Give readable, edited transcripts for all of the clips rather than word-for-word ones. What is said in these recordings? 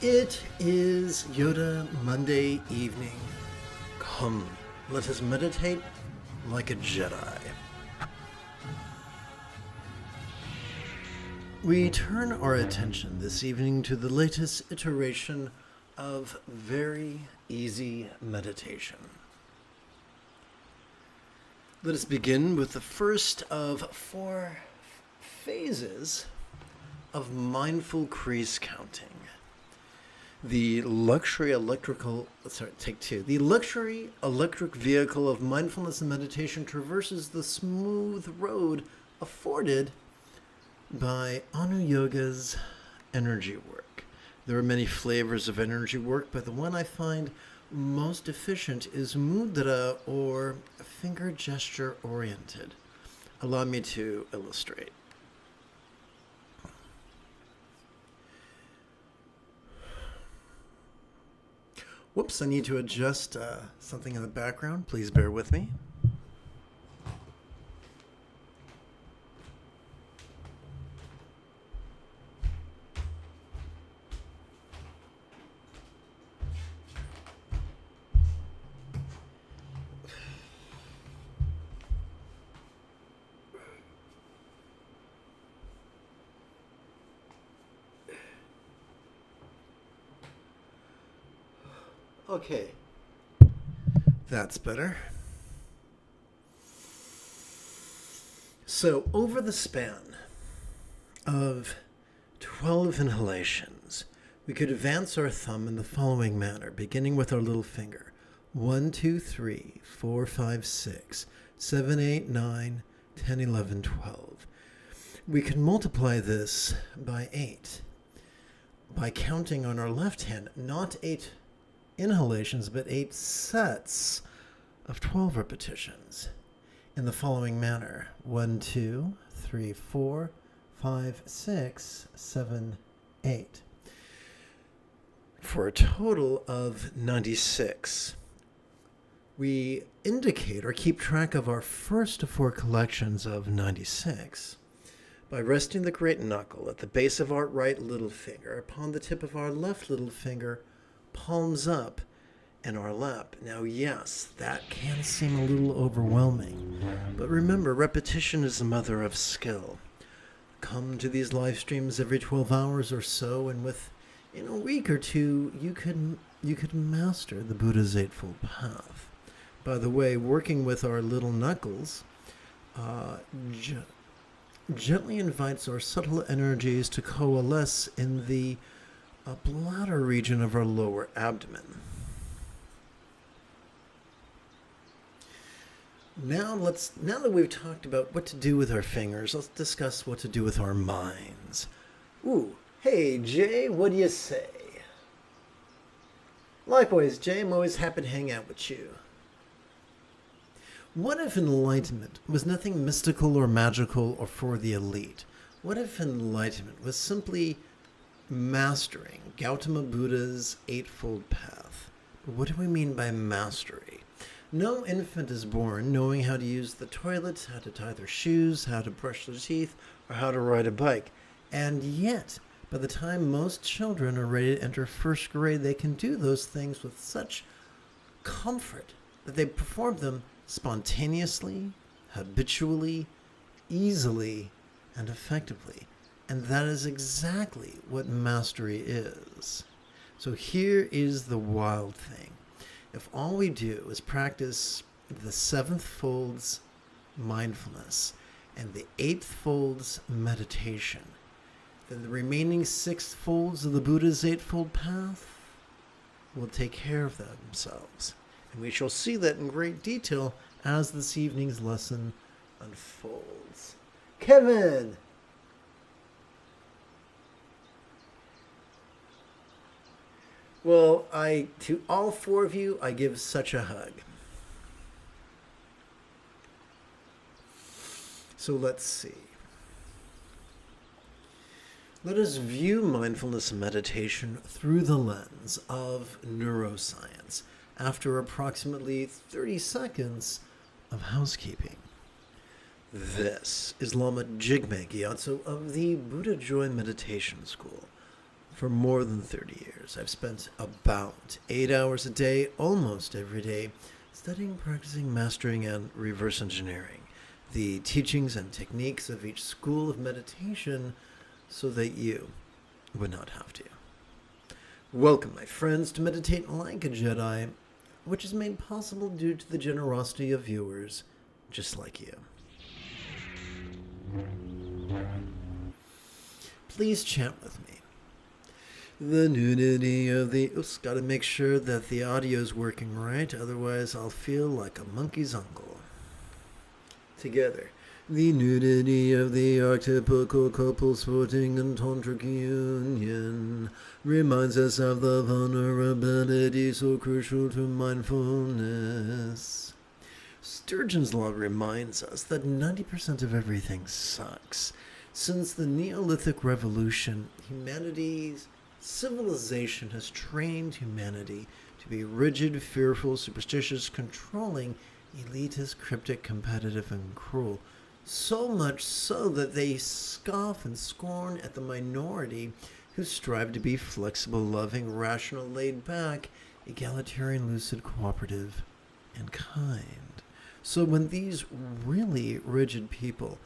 It is Yoda Monday evening. Come, let us meditate like a Jedi. We turn our attention this evening to the latest iteration of very easy meditation. Let us begin with the first of 4 phases of mindful crease counting. The luxury electric vehicle of mindfulness and meditation traverses the smooth road afforded by Anu Yoga's energy work. There are many flavors of energy work, but the one I find most efficient is mudra, or finger gesture oriented. Allow me to illustrate. Whoops, I need to adjust something in the background. Please bear with me. Okay, that's better. So over the span of 12 inhalations, we could advance our thumb in the following manner, beginning with our little finger. 1, 2, 3, 4, 5, 6, 7, 8, 9, 10, 11, 12. We can multiply this by 8 by counting on our left hand, not 8 inhalations, but 8 sets of 12 repetitions in the following manner. 1, 2, 3, 4, 5, 6, 7, 8. For a total of 96. We indicate or keep track of our first of 4 collections of 96 by resting the great knuckle at the base of our right little finger upon the tip of our left little finger, palms up in our lap. Now, yes, that can seem a little overwhelming, but remember, repetition is the mother of skill. Come to these live streams every 12 hours or so, and in a week or two, you could master the Buddha's Eightfold Path. By the way, working with our little knuckles gently invites our subtle energies to coalesce in the bladder region of our lower abdomen. Now that we've talked about what to do with our fingers, let's discuss what to do with our minds. Ooh, hey Jay, what do you say? Likewise, Jay, I'm always happy to hang out with you. What if enlightenment was nothing mystical or magical or for the elite? What if enlightenment was simply mastering Gautama Buddha's Eightfold Path? But what do we mean by mastery? No infant is born knowing how to use the toilet, how to tie their shoes, how to brush their teeth, or how to ride a bike. And yet, by the time most children are ready to enter first grade, they can do those things with such comfort that they perform them spontaneously, habitually, easily, and effectively. And that is exactly what mastery is. So here is the wild thing. If all we do is practice the 7th folds mindfulness and the 8th folds meditation, then the remaining 6 folds of the Buddha's Eightfold Path will take care of themselves. And we shall see that in great detail as this evening's lesson unfolds. Kevin! Well, to all 4 of you, I give such a hug. So let's see. Let us view mindfulness meditation through the lens of neuroscience after approximately 30 seconds of housekeeping. This is Lama Jigme Gyatso of the Buddha Joy Meditation School. For more than 30 years, I've spent about 8 hours a day, almost every day, studying, practicing, mastering, and reverse engineering the teachings and techniques of each school of meditation so that you would not have to. Welcome, my friends, to Meditate Like a Jedi, which is made possible due to the generosity of viewers just like you. Please chant with me. The nudity of the... Oops, gotta make sure that the audio's working right, otherwise I'll feel like a monkey's uncle. Together. The nudity of the archetypical couple sporting in tantric union reminds us of the vulnerability so crucial to mindfulness. Sturgeon's Law reminds us that 90% of everything sucks. Since the Neolithic Revolution, humanity's civilization has trained humanity to be rigid, fearful, superstitious, controlling, elitist, cryptic, competitive, and cruel. So much so that they scoff and scorn at the minority who strive to be flexible, loving, rational, laid back, egalitarian, lucid, cooperative, and kind. So when these really rigid people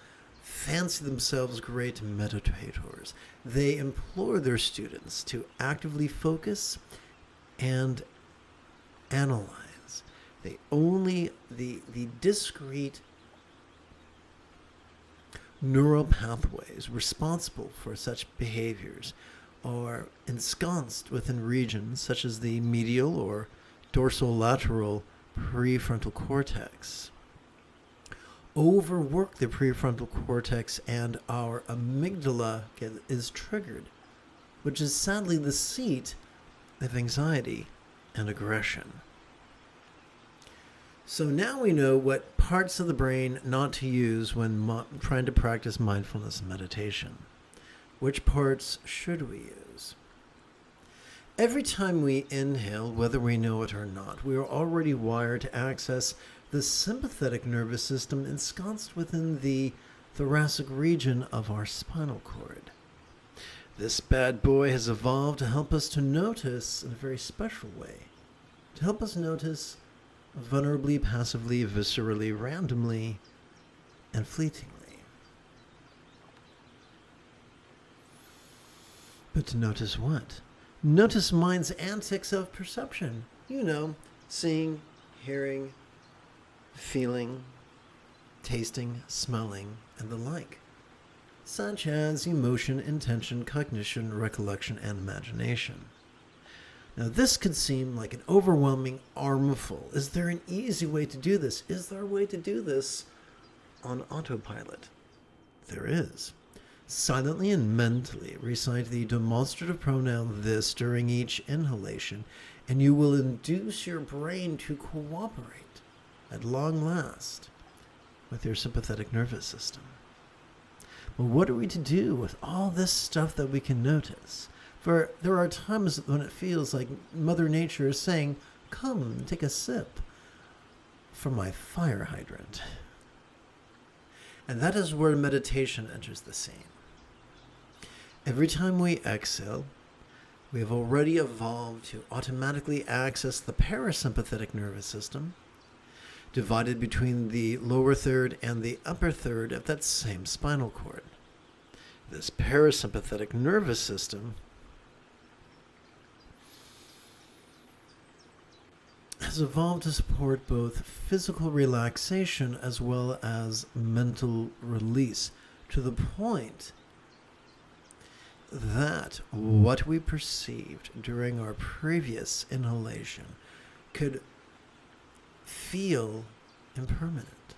fancy themselves great meditators, they implore their students to actively focus and analyze. The discrete neural pathways responsible for such behaviors are ensconced within regions such as the medial or dorsolateral prefrontal cortex. Overwork the prefrontal cortex and our amygdala is triggered, which is sadly the seat of anxiety and aggression. So now we know what parts of the brain not to use when trying to practice mindfulness and meditation. Which parts should we use? Every time we inhale, whether we know it or not, we are already wired to access the sympathetic nervous system ensconced within the thoracic region of our spinal cord. This bad boy has evolved to help us to notice in a very special way. To help us notice vulnerably, passively, viscerally, randomly, and fleetingly. But to notice what? Notice mind's antics of perception. You know, seeing, hearing, feeling, tasting, smelling, and the like, such as emotion, intention, cognition, recollection, and imagination. Now, this could seem like an overwhelming armful. Is there an easy way to do this? Is there a way to do this on autopilot? There is. Silently and mentally recite the demonstrative pronoun this during each inhalation, and you will induce your brain to cooperate at long last with your sympathetic nervous system. But what are we to do with all this stuff that we can notice? For there are times when it feels like Mother Nature is saying, "Come, take a sip from my fire hydrant." And that is where meditation enters the scene. Every time we exhale, we have already evolved to automatically access the parasympathetic nervous system, divided between the lower third and the upper third of that same spinal cord. This parasympathetic nervous system has evolved to support both physical relaxation as well as mental release, to the point that what we perceived during our previous inhalation could feel impermanent.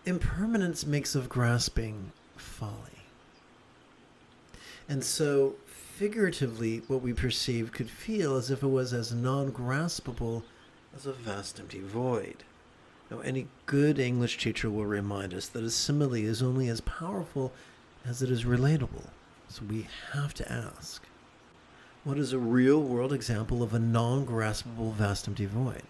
Impermanence makes of grasping folly. And so, figuratively, what we perceived could feel as if it was as non-graspable as a vast empty void. Now, any good English teacher will remind us that a simile is only as powerful as it is relatable. So we have to ask, what is a real-world example of a non-graspable vast empty void?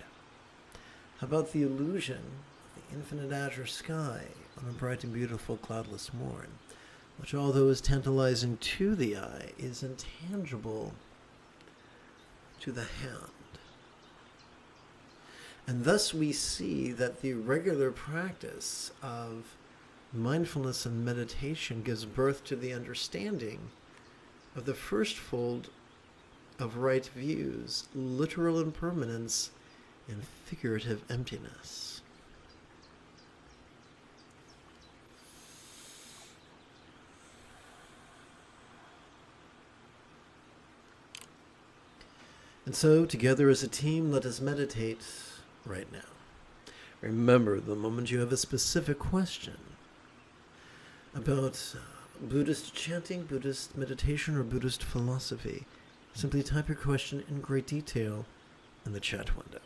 How about the illusion of the infinite azure sky on a bright and beautiful cloudless morn? which, although is tantalizing to the eye, is intangible to the hand. And thus we see that the regular practice of mindfulness and meditation gives birth to the understanding of the first fold of right views, literal impermanence and figurative emptiness. And so, together as a team, let us meditate right now. Remember, the moment you have a specific question about Buddhist chanting, Buddhist meditation, or Buddhist philosophy, simply type your question in great detail in the chat window.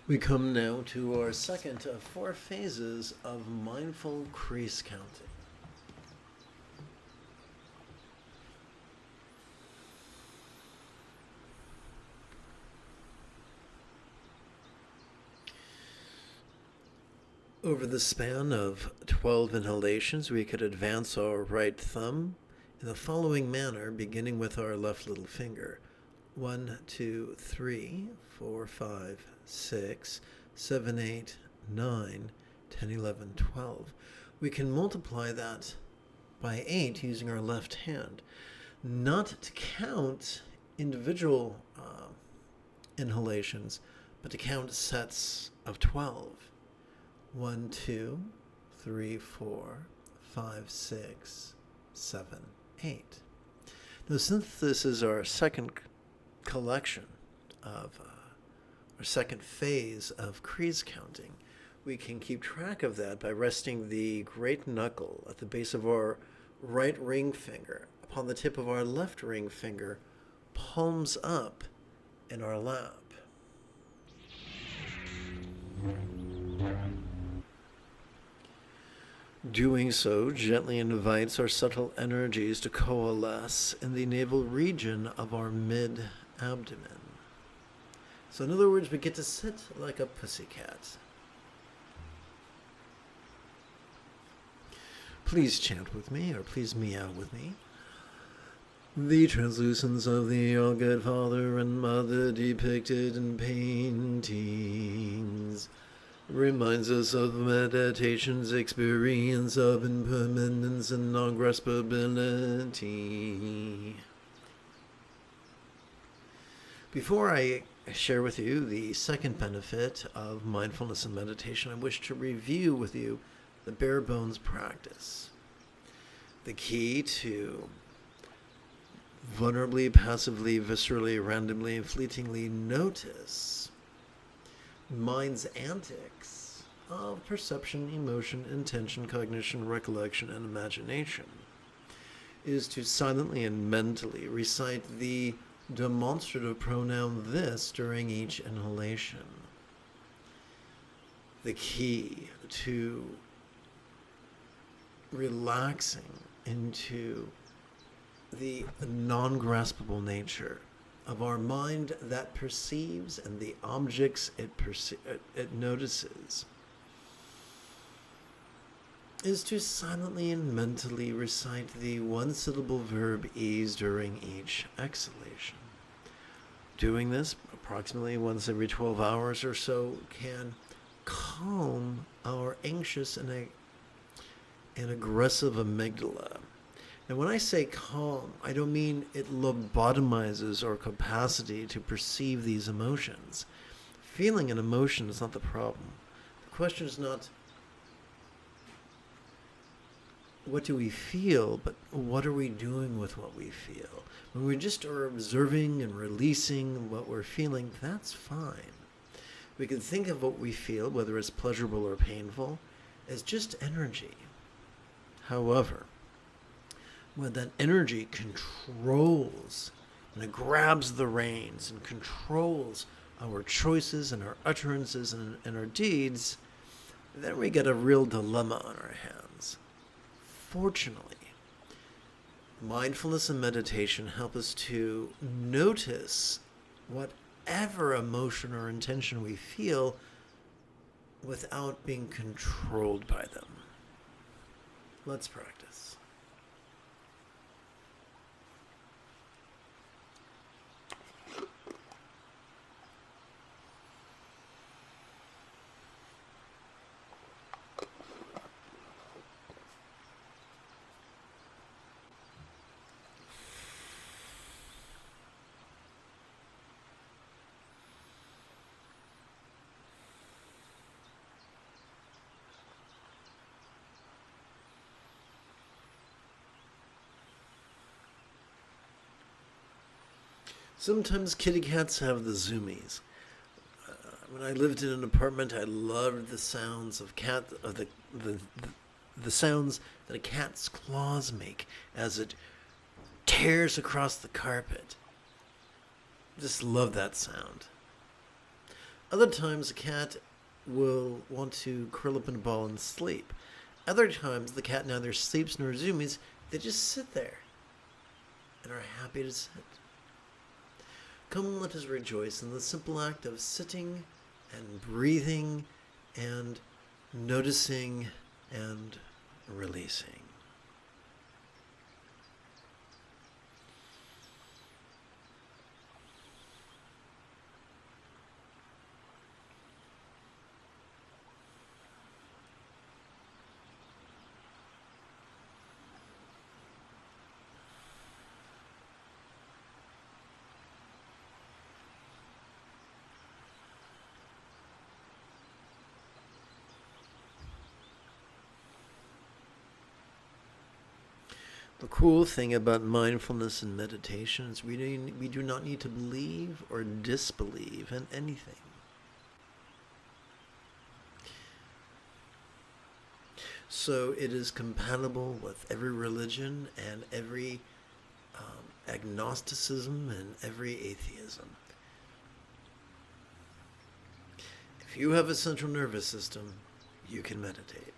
We come now to our second of 4 phases of mindful crease counting. Over the span of 12 inhalations, we could advance our right thumb in the following manner, beginning with our left little finger. 1, 2, 3, 4, 5, 6, 7, 8, 9, 10, 11, 12. We can multiply that by 8 using our left hand. Not to count individual inhalations, but to count sets of 12. 1, 2, 3, 4, 5, 6, 7, 8. Now, since this is our second collection of, our second phase of crease counting, we can keep track of that by resting the great knuckle at the base of our right ring finger upon the tip of our left ring finger, palms up in our lap. Doing so gently invites our subtle energies to coalesce in the navel region of our mid-abdomen. So in other words, we get to sit like a pussycat. Please chant with me, or please meow with me. The translucence of the all-good father and mother depicted in paintings reminds us of meditation's experience of impermanence and non-graspability. Before I share with you the second benefit of mindfulness and meditation, I wish to review with you the bare bones practice. The key to vulnerably, passively, viscerally, randomly, and fleetingly notice mind's antics of perception, emotion, intention, cognition, recollection, and imagination is to silently and mentally recite the demonstrative pronoun this during each inhalation. The key to relaxing into the non-graspable nature of our mind that perceives and the objects it notices is to silently and mentally recite the one-syllable verb ease during each exhalation. Doing this approximately once every 12 hours or so can calm our anxious and aggressive amygdala. And when I say calm, I don't mean it lobotomizes our capacity to perceive these emotions. Feeling an emotion is not the problem. The question is not what do we feel, but what are we doing with what we feel? When we just are observing and releasing what we're feeling, that's fine. We can think of what we feel, whether it's pleasurable or painful, as just energy. However, when that energy controls and it grabs the reins and controls our choices and our utterances and our deeds, then we get a real dilemma on our hands. Fortunately, mindfulness and meditation help us to notice whatever emotion or intention we feel without being controlled by them. Let's practice. Sometimes kitty cats have the zoomies. When I lived in an apartment, I loved the sounds of the sounds that a cat's claws make as it tears across the carpet. Just love that sound. Other times, the cat will want to curl up in a ball and sleep. Other times, the cat neither sleeps nor zoomies. They just sit there and are happy to sit. Come, let us rejoice in the simple act of sitting and breathing and noticing and releasing. The cool thing about mindfulness and meditation is we do not need to believe or disbelieve in anything. So it is compatible with every religion and every agnosticism and every atheism. If you have a central nervous system, you can meditate.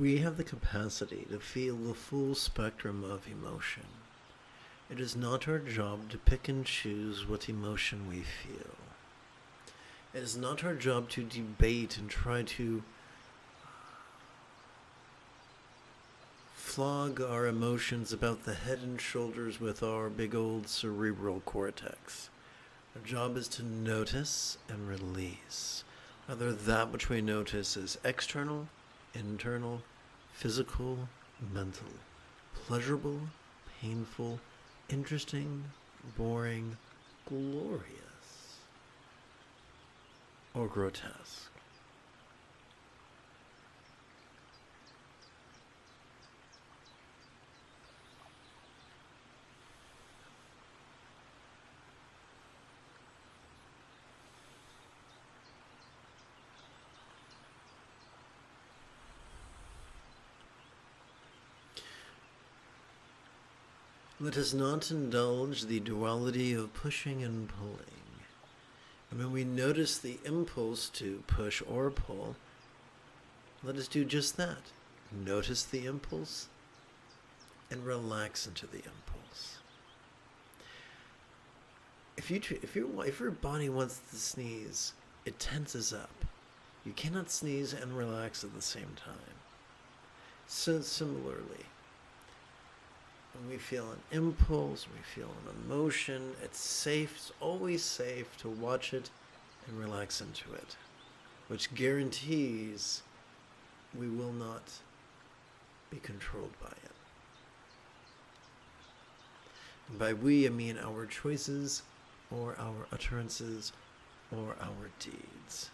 We have the capacity to feel the full spectrum of emotion. It is not our job to pick and choose what emotion we feel. It is not our job to debate and try to flog our emotions about the head and shoulders with our big old cerebral cortex. Our job is to notice and release. Whether that which we notice is external, internal, physical, mental, pleasurable, painful, interesting, boring, glorious, or grotesque. Let us not indulge the duality of pushing and pulling. And when we notice the impulse to push or pull, let us do just that. Notice the impulse and relax into the impulse. If your body wants to sneeze, it tenses up. You cannot sneeze and relax at the same time. So similarly, when we feel an impulse, we feel an emotion, it's safe, it's always safe to watch it and relax into it, which guarantees we will not be controlled by it. And by we, I mean our choices or our utterances or our deeds.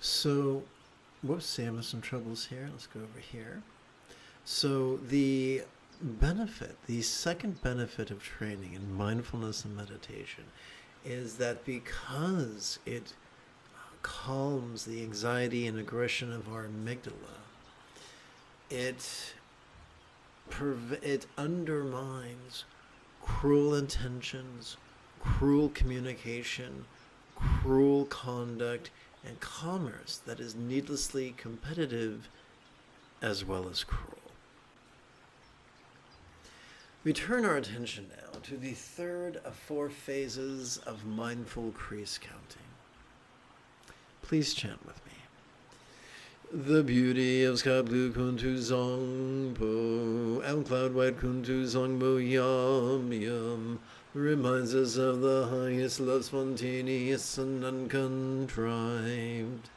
So, whoops, Sam has some troubles here. Let's go over here. So the benefit, the second benefit of training in mindfulness and meditation is that because it calms the anxiety and aggression of our amygdala, it undermines cruel intentions, cruel communication, cruel conduct, and commerce that is needlessly competitive as well as cruel. We turn our attention now to the third of 4 phases of mindful crease counting. Please chant with me. The beauty of sky blue kuntu zongpo and cloud white kuntu zongpo yum yum reminds us of the highest love, spontaneous and uncontrived.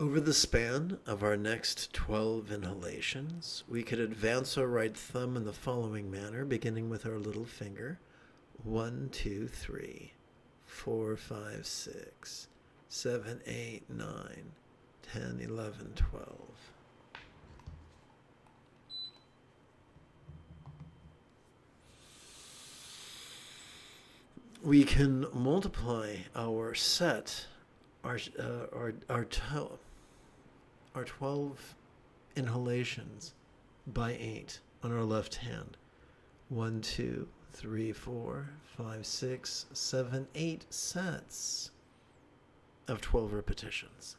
Over the span of our next 12 inhalations, we could advance our right thumb in the following manner, beginning with our little finger. 1, 2, 3, 4, 5, 6, 7, 8, 9, 10, 11, 12. We can multiply our set, our 12 inhalations by 8 on our left hand. 1, 2, 3, 4, 5, 6, 7, 8 sets of 12 repetitions.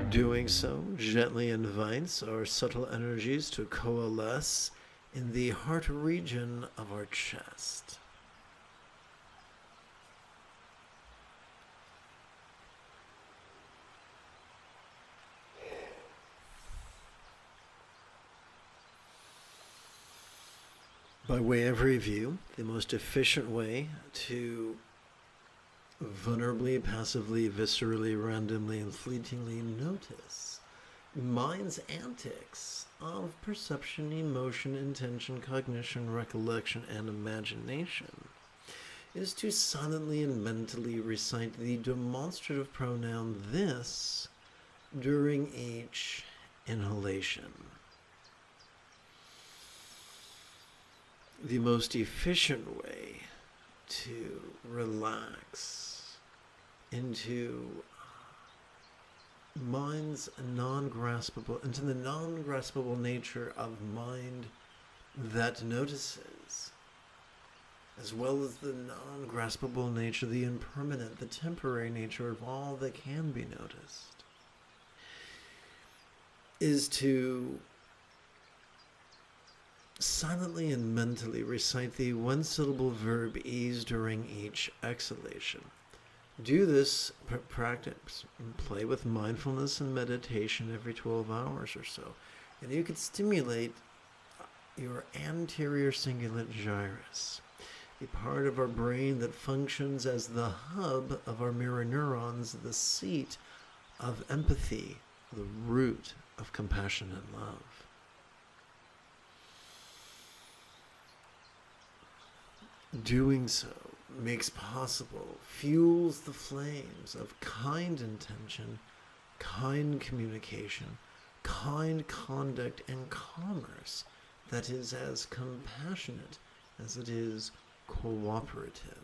Doing so gently invites our subtle energies to coalesce in the heart region of our chest. By way of review, the most efficient way to vulnerably, passively, viscerally, randomly, and fleetingly notice mind's antics of perception, emotion, intention, cognition, recollection, and imagination is to silently and mentally recite the demonstrative pronoun this during each inhalation. The most efficient way to relax into mind's into the non-graspable nature of mind that notices, as well as the non-graspable nature, the impermanent, the temporary nature of all that can be noticed, is to silently and mentally recite the one-syllable verb ease during each exhalation. Do this practice and play with mindfulness and meditation every 12 hours or so, and you could stimulate your anterior cingulate gyrus, a part of our brain that functions as the hub of our mirror neurons, the seat of empathy, the root of compassion and love. Doing so makes possible, fuels the flames of kind intention, kind communication, kind conduct, and commerce that is as compassionate as it is cooperative.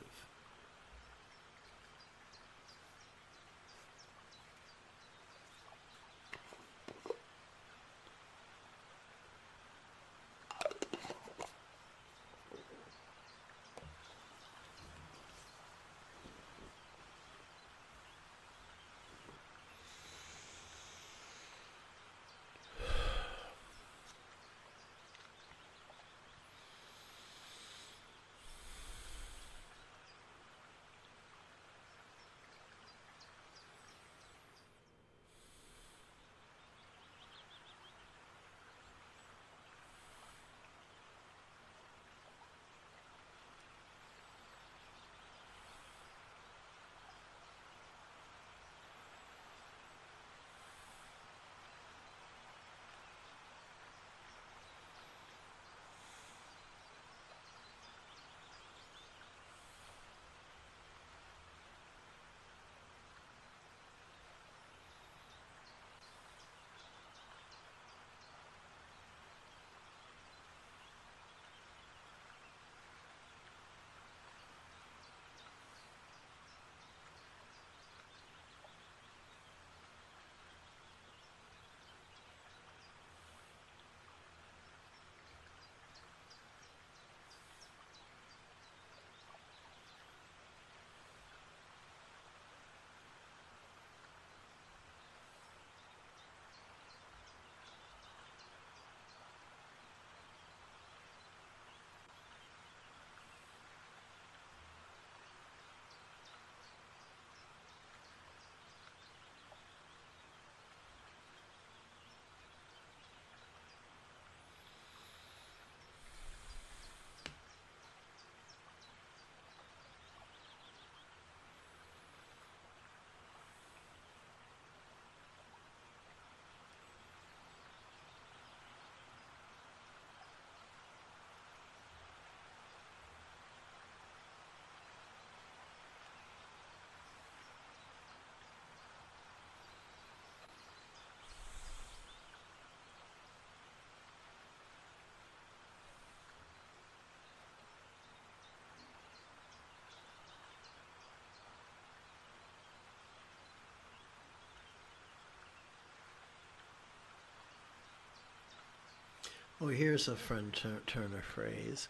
Oh, here's a fun turn of phrase.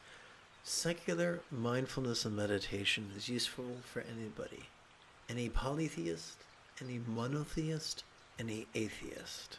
Secular mindfulness and meditation is useful for anybody. Any polytheist, any monotheist, any atheist.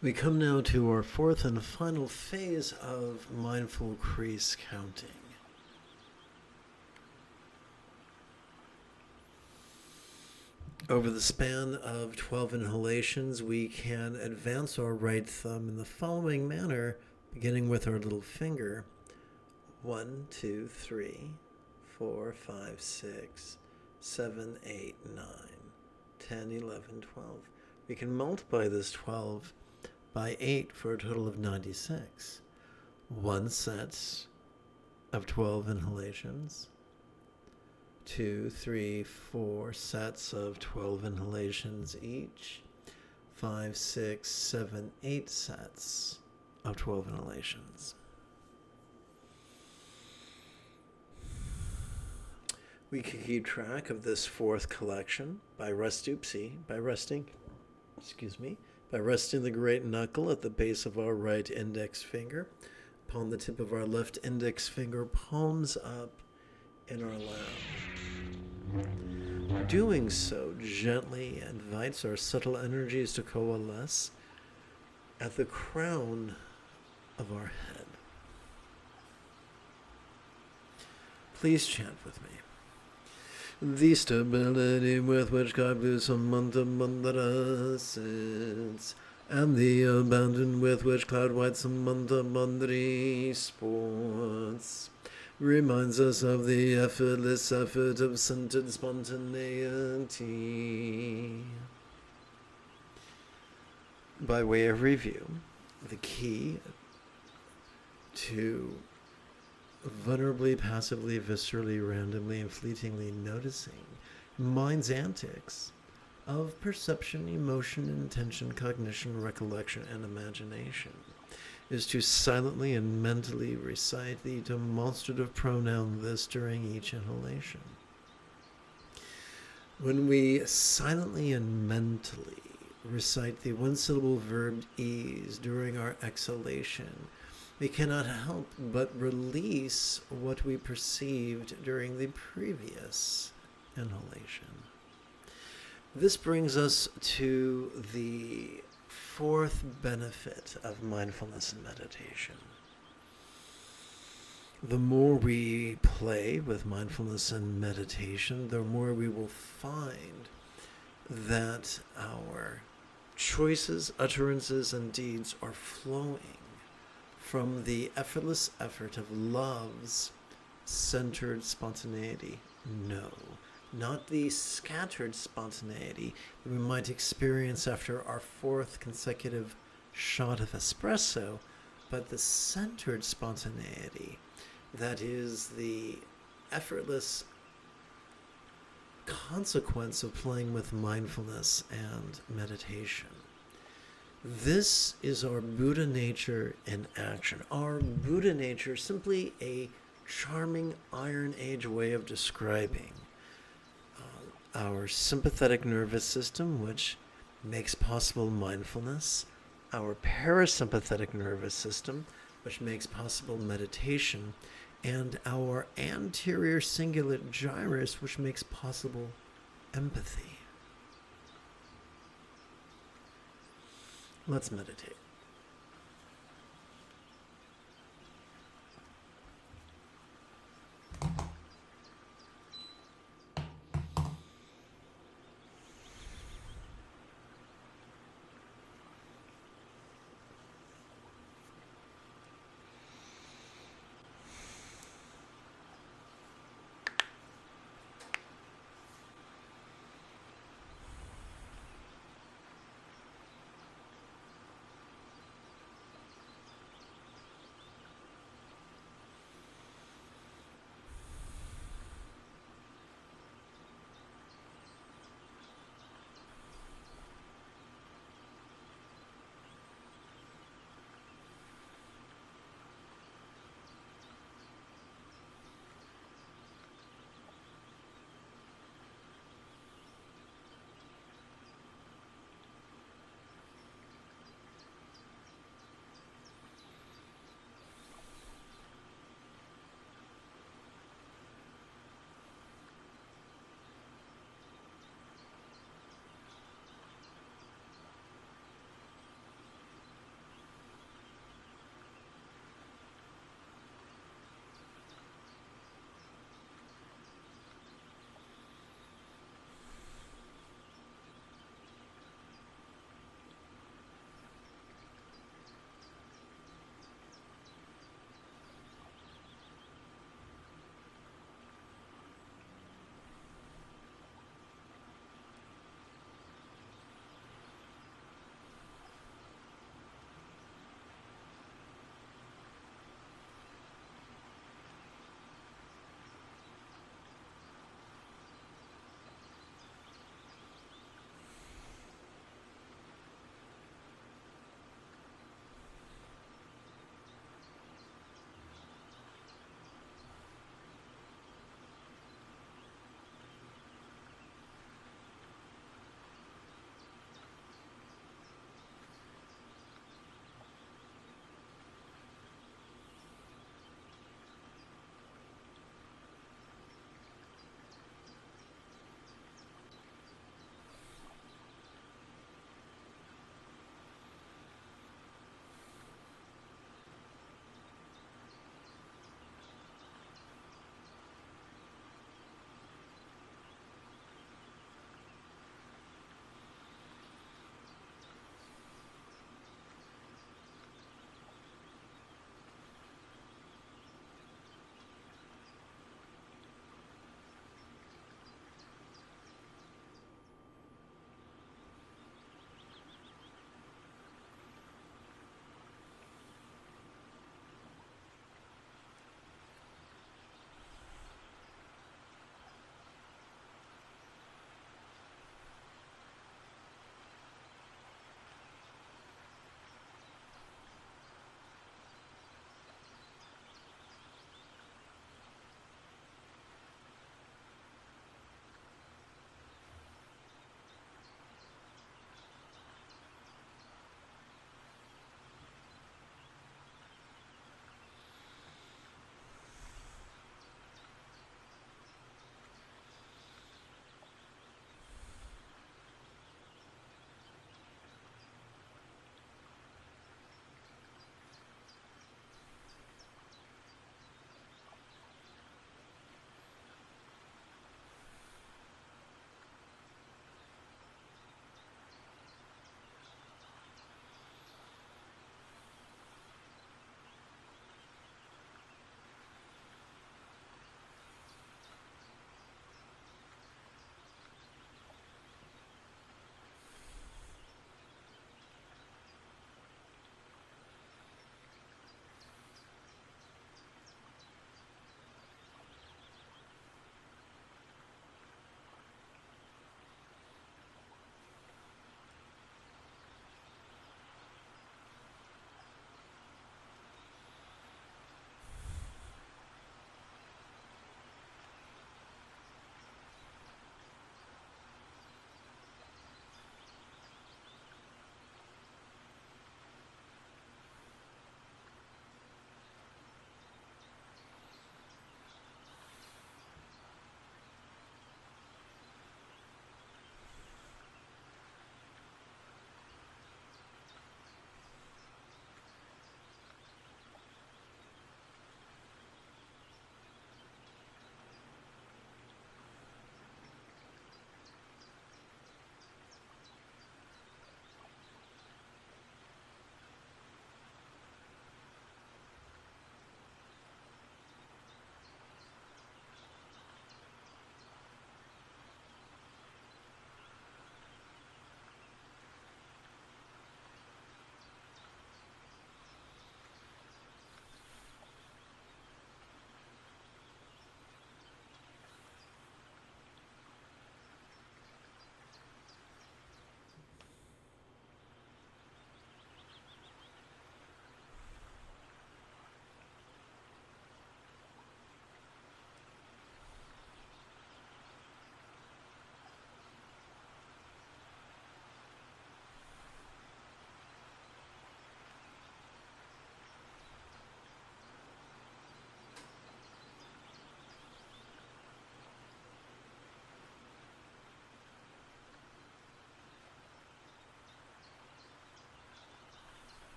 We come now to our fourth and final phase of mindful crease counting. Over the span of 12 inhalations, we can advance our right thumb in the following manner, beginning with our little finger. 1, 2, 3, 4, 5, 6, 7, 8, 9, 10, 11, 12. We can multiply this 12 by 8 for a total of 96. 1 set of 12 inhalations. 2, 3, 4 sets of 12 inhalations each. 5, 6, 7, 8 sets of 12 inhalations. We can keep track of this fourth collection by resting the great knuckle at the base of our right index finger, upon the tip of our left index finger, palms up in our lap. Doing so gently invites our subtle energies to coalesce at the crown of our head. Please chant with me. The stability with which Kaibu Samanta Mandara sits, and the abandon with which Cloud White Samanta Mandari sports, reminds us of the effortless effort of centered spontaneity. By way of review, the key to vulnerably, passively, viscerally, randomly, and fleetingly noticing mind's antics of perception, emotion, intention, cognition, recollection, and imagination is to silently and mentally recite the demonstrative pronoun this during each inhalation. When we silently and mentally recite the one-syllable verb ease during our exhalation, we cannot help but release what we perceived during the previous inhalation. This brings us to the fourth benefit of mindfulness and meditation. The more we play with mindfulness and meditation, the more we will find that our choices, utterances, and deeds are flowing from the effortless effort of love's centered spontaneity. No, not the scattered spontaneity that we might experience after our fourth consecutive shot of espresso, but the centered spontaneity that is the effortless consequence of playing with mindfulness and meditation. This is our Buddha nature in action. Our Buddha nature, simply a charming Iron Age way of describing our sympathetic nervous system, which makes possible mindfulness, our parasympathetic nervous system, which makes possible meditation, and our anterior cingulate gyrus, which makes possible empathy. Let's meditate.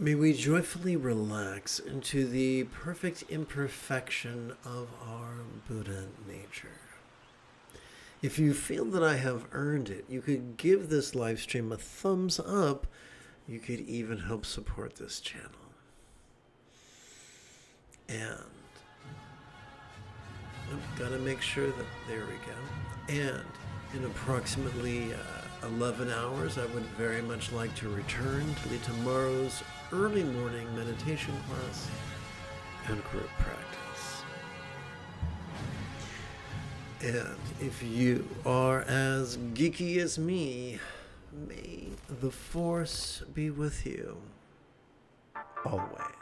May we joyfully relax into the perfect imperfection of our Buddha nature. If you feel that I have earned it, you could give this live stream a thumbs up. You could even help support this channel. And I've got to make sure that, there we go. And in approximately 11 hours, I would very much like to return to tomorrow's early morning meditation class and group practice. And if you are as geeky as me, may the Force be with you always.